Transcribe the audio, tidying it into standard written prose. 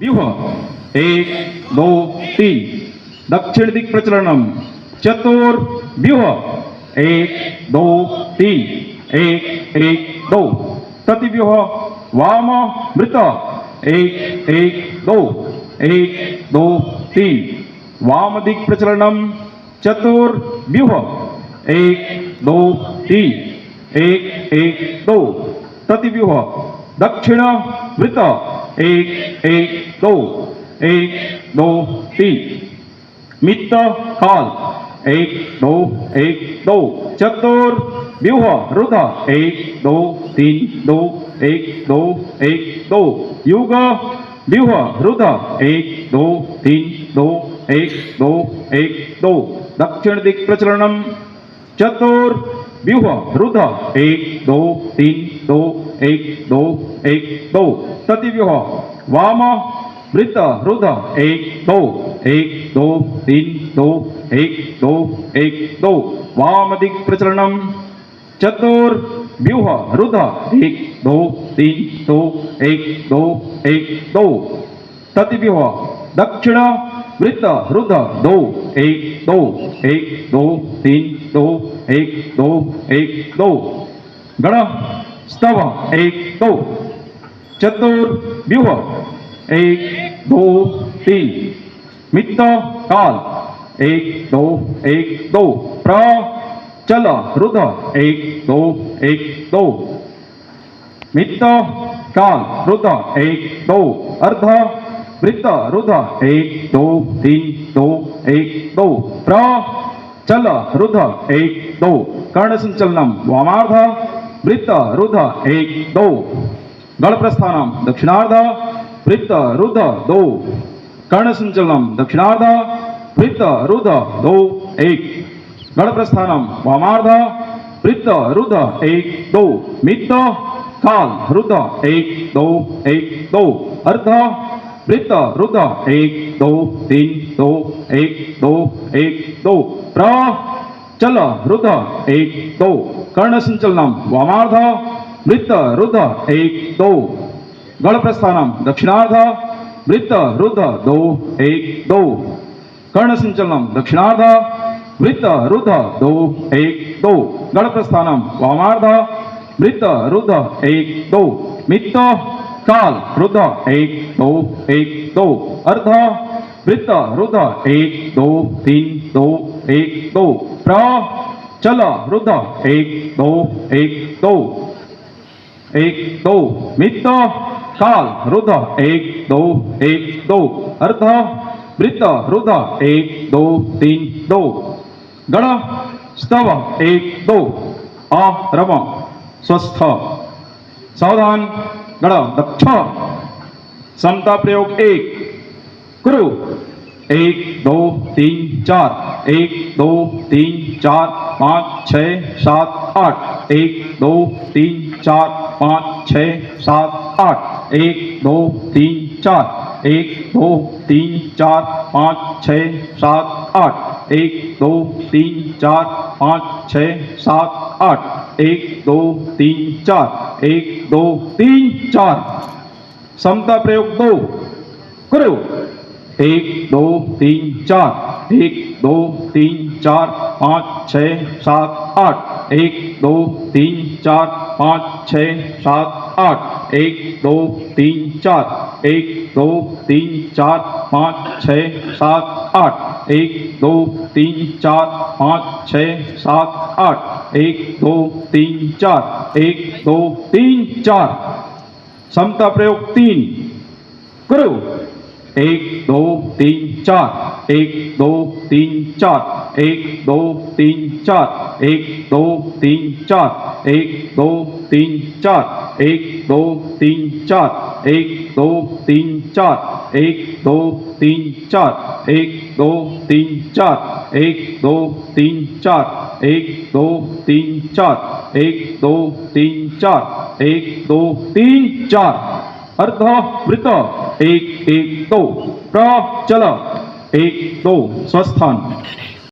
व्यूह एक दो तीन दक्षिण दिक प्रचलनम चतुर व्यूह एक दो तीन एक एक दो प्रतिव्यूह वाम मृत एक एक दो तीन वाम दिक प्रचलनम चतुर व्यूह एक दो तीन एक दो प्रतिव्यूह दक्षिण वृत्त एक दो तीन मित्त काल एक दो चतुर व्यूह रुध एक दो एक दो युग व्यूह रुध एक दो एक दो दक्षिण दिक प्रचलनम चतुर व्यूह रुध एक दो एक दो प्रतिव्यूह वाम वृत्त रुध एक दो एक दो वाम दिक प्रचलनम चतुर व्यूह रुध एक दो एक दो प्रतिव्यूह दक्षिण वृत्त रुध एक दो गण स्तव एक दो चतुर व्यूह एक दो तीन मित्त काल एक दो प्रचल रुध एक दो मित्त काल रुध एक दो अर्ध वृत्त रुध एक दो प्रचल रुध एक दो कर्ण संचलनम वामार्ध वृत्त रुध एक दो गण प्रस्थानम दक्षिणार्ध वृत्त रुध दो कर्ण संचलनम दक्षिणार्ध वृत्त रुध दो एक गण प्रस्थानम वामार्ध वृत्त रुध एक दो मित्त काल रुध एक दो अर्ध वृत्त रुध एक दो एक दो प्रचल रुध एक दो कर्ण संचलनम वामार्ध वृत्त रुध एक दो गण प्रस्थानम दक्षिणार्ध वृत्त रुध दो एक दो कर्ण संचलनम दक्षिणार्ध वृत्त रुध दो एक दो गण प्रस्थानम वामार्ध वृत्त रुध एक दो मित्त काल रुध एक दो अर्ध वृत्त रुध एक दो एक दो प्रचल रुध एक दो मित्त काल रुध एक दो अर्ध वृत्त रुध एक दो गण स्तव एक दो आरम स्वस्थ सावधान गण दक्ष समता प्रयोग एक कुरु एक दो तीन चार एक दो तीन चार पाँच छः सात आठ एक दो तीन चार पाँच छः सात आठ एक दो तीन चार एक दो तीन चार पाँच छः सात आठ एक दो तीन चार पाँच छः सात आठ एक दो तीन चार एक दो तीन चार समता प्रयोग दो करो एक दो तीन चार एक दो तीन चार पाँच छः सात आठ एक दो तीन चार पाँच छः सात आठ एक दो तीन चार एक दो तीन चार पाँच छः सात आठ एक दो तीन चार पाँच छः सात आठ एक दो तीन चार एक दो तीन चार समता प्रयोग तीन करो एक दो तीन चार एक दो तीन चार एक दो तीन चार एक दो तीन चार एक दो तीन चार एक दो तीन चार एक दो तीन चार एक दो तीन चार एक दो तीन चार एक दो तीन चार एक दो तीन चार एक दो तीन चार एक दो तीन चार अर्ध वृत्त एक दो प्रचल एक दो स्वस्थान